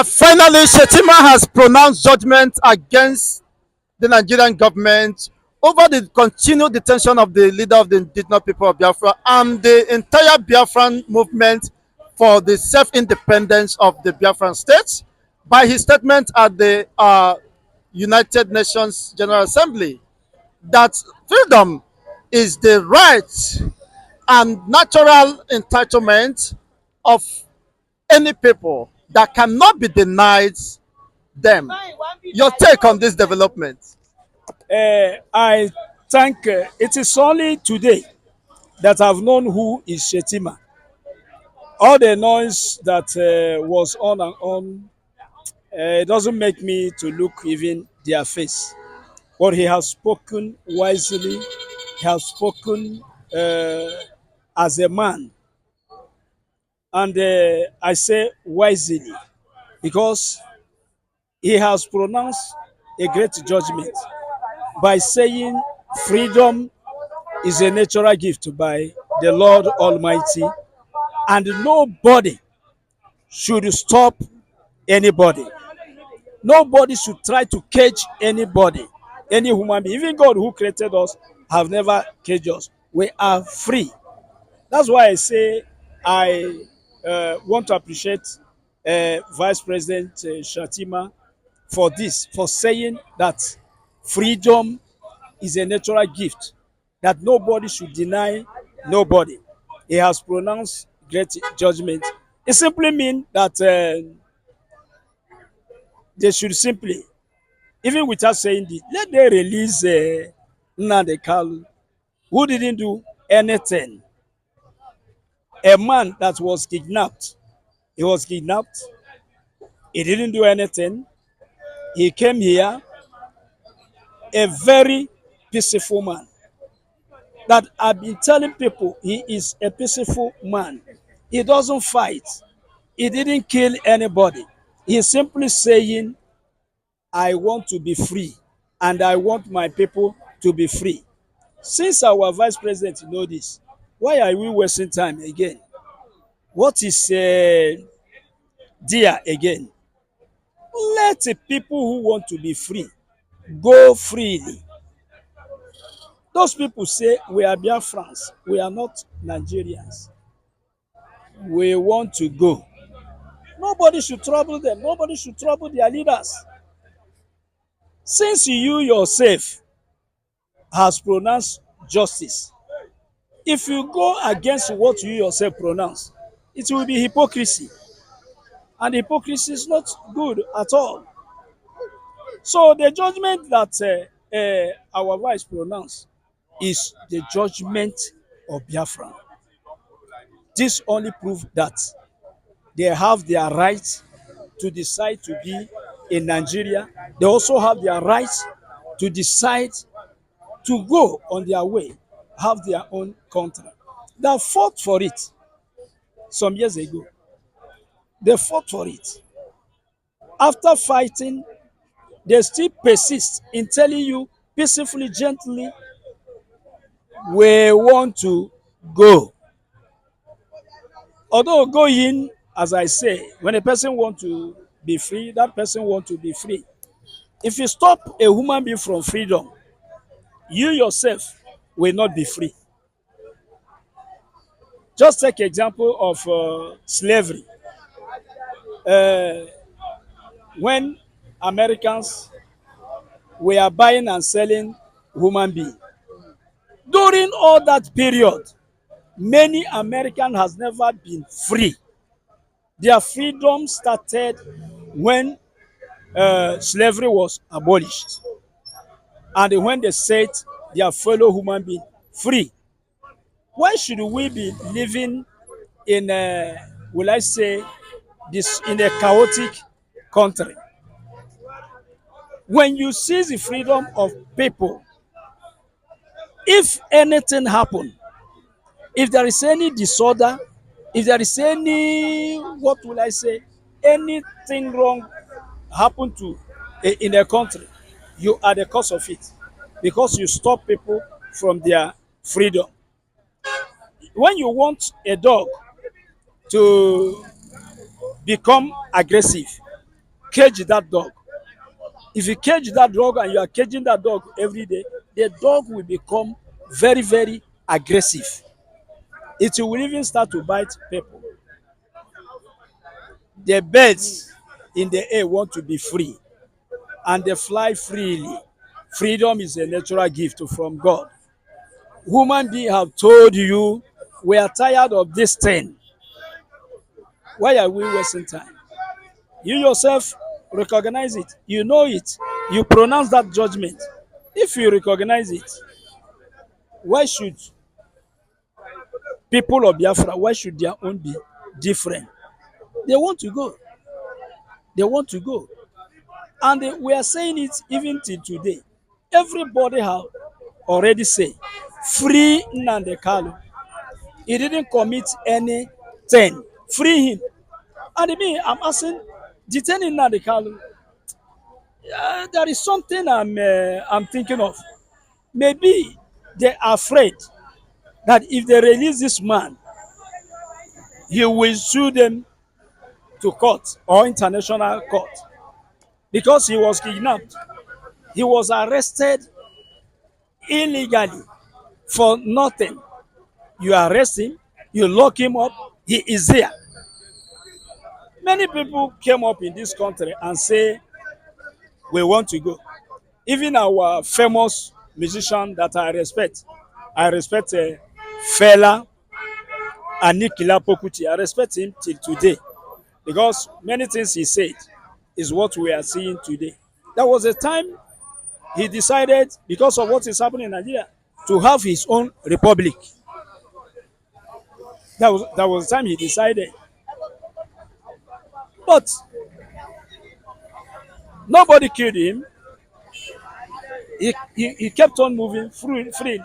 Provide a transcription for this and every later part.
Finally, Shetima has pronounced judgment against the Nigerian government over the continued detention of the leader of the indigenous people of Biafra and the entire Biafran movement for the self-independence of the Biafran states by his statement at the United Nations General Assembly that freedom is the right and natural entitlement of any people that cannot be denied them. Your take on this development? I think it is only today that I've known who is Shetima. All the noise that was on and on, it doesn't make me to look even their face. But he has spoken wisely. He has spoken as a man, and I say wisely because he has pronounced a great judgment by saying freedom is a natural gift by the Lord Almighty, and nobody should stop anybody. Nobody should try to cage anybody, any human being. Even God who created us have never caged us. We are free. That's why I say I want to appreciate Vice President Shatima for this, for saying that freedom is a natural gift that nobody should deny nobody. He has pronounced great judgment. It simply means that they should simply, even without saying this, let them release Nnamdi Kanu, who didn't do anything. A man that was kidnapped, he was kidnapped, he didn't do anything. He came here, a very peaceful man. That I've been telling people he is a peaceful man. He doesn't fight. He didn't kill anybody. He's simply saying, I want to be free and I want my people to be free. Since our vice president knows this, why are we wasting time again? What is there again? Let the people who want to be free go freely. Those people say we are Biafrans, we are not Nigerians. We want to go. Nobody should trouble them. Nobody should trouble their leaders. Since you yourself has pronounced justice, if you go against what you yourself pronounce, it will be hypocrisy. And hypocrisy is not good at all. So the judgment that our vice pronounced is the judgment of Biafra. This only proves that they have their right to decide to be in Nigeria. They also have their right to decide to go on their way, have their own country. They fought for it some years ago. They fought for it. After fighting, they still persist in telling you peacefully, gently, we want to go. Although going, as I say, when a person wants to be free, that person wants to be free. If you stop a human being from freedom, you yourself will not be free. Just take example of slavery. When Americans were buying and selling human beings, during all that period, many Americans has never been free. Their freedom started when slavery was abolished, and when they set their fellow human being free. Why should we be living in a, will I say, this in a chaotic country? When you seize the freedom of people, if anything happen, if there is any disorder, if there is any, what will I say, anything wrong happen to in a country, you are the cause of it because you stop people from their freedom. When you want a dog to become aggressive, cage that dog. If you cage that dog and you are caging that dog every day, the dog will become very, very aggressive. It will even start to bite people. The birds in the air want to be free and they fly freely. Freedom is a natural gift from God. Human beings have told you we are tired of this thing. Why are we wasting time? You yourself recognize it. You know it. You pronounce that judgment. If you recognize it, why should people of Biafra, why should their own be different? They want to go. They want to go. And we are saying it even till today. Everybody have already said, free Nnamdi Kanu. He didn't commit anything. Free him. And me, I'm asking, detaining Nnamdi Kanu, there is something I'm thinking of. Maybe they are afraid that if they release this man, he will sue them to court or international court because he was kidnapped. He was arrested illegally for nothing. You arrest him, you lock him up, he is there. Many people came up in this country and say, we want to go. Even our famous musician that I respect Fela and Nikila Pokuti. I respect him till today because many things he said is what we are seeing today. There was a time he decided, because of what is happening in Nigeria, to have his own republic. That was the time he decided. But nobody killed him. He kept on moving freely.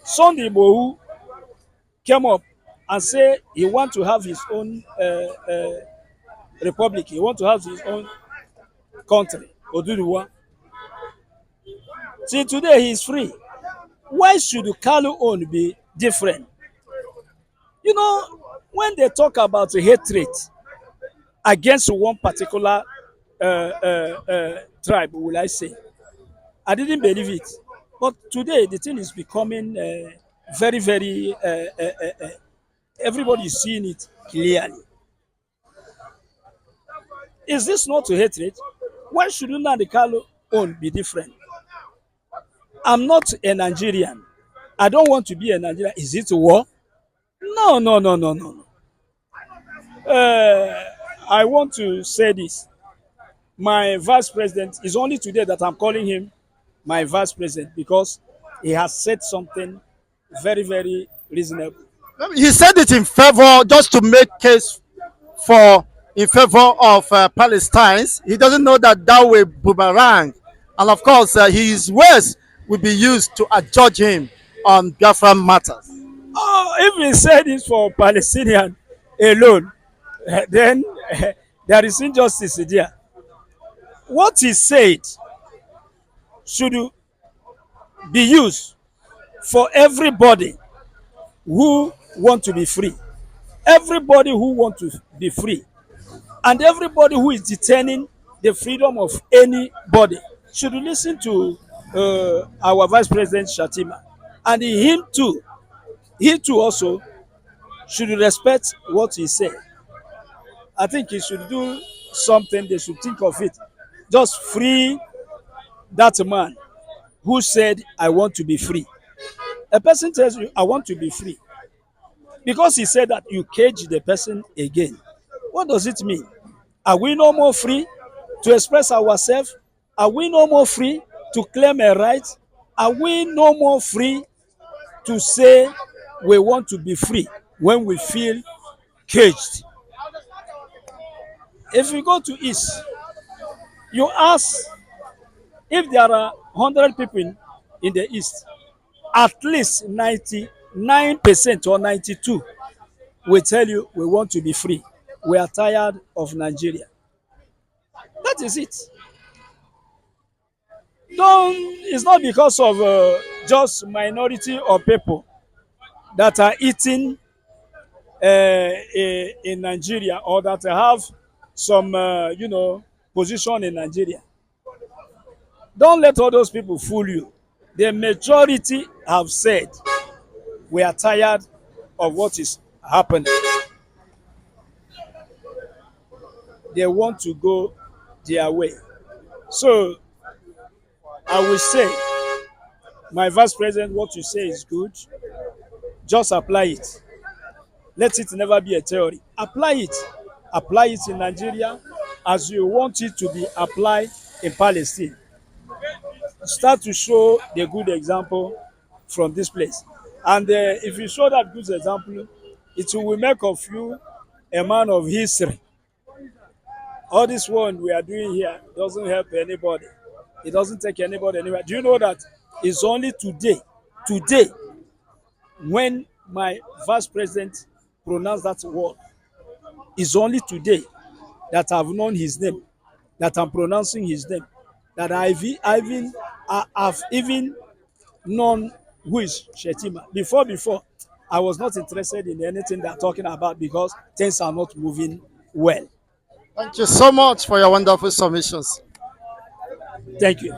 Sunday Bohu came up and said he want to have his own republic. He want to have his own country, Oduduwa. Till today, he is free. Why should Kalu own be different? You know, when they talk about hatred against one particular tribe, will I say, I didn't believe it. But today, the thing is becoming very, very, everybody is seeing it clearly. Is this not a hatred? Why should Nnamdi Kanu own be different? I'm not a Nigerian. I don't want to be a Nigerian. Is it a war? No, no, no, no, no, no. I want to say this. My vice president is only today that I'm calling him my vice president because he has said something very, very reasonable. He said it in favor, just to make case for in favor of Palestine. He doesn't know that that will boomerang, and of course, his words will be used to adjudge him on Biafran matters. Oh, if he said it for Palestinian alone, then there is injustice there. What he said should be used for everybody who want to be free. Everybody who want to be free. And everybody who is detaining the freedom of anybody should listen to our Vice President Shatima. And he too also should respect what he said. I think he should do something, they should think of it. Just free that man who said, I want to be free. A person tells you, I want to be free. Because he said that, you cage the person again. What does it mean? Are we no more free to express ourselves? Are we no more free to claim a right? Are we no more free to say we want to be free when we feel caged? If you go to East, you ask if there are 100 people in the East, at least 99% or 92 will tell you we want to be free. We are tired of Nigeria. That is it. Don't, it's not because of just minority of people that are eating in Nigeria or that have some, position in Nigeria. Don't let all those people fool you. The majority have said we are tired of what is happening. They want to go their way. So I will say, my vice president, what you say is good. Just apply it. Let it never be a theory. Apply it. Apply it in Nigeria as you want it to be applied in Palestine. Start to show the good example from this place. And if you show that good example, it will make of you a man of history. All this one we are doing here doesn't help anybody. It doesn't take anybody anywhere. Do you know that it's only today, when my vice president pronounced that word, it's only today that I've known his name, that I'm pronouncing his name, that I've even known who is Shetima. Before, I was not interested in anything they're talking about because things are not moving well. Thank you so much for your wonderful submissions. Thank you.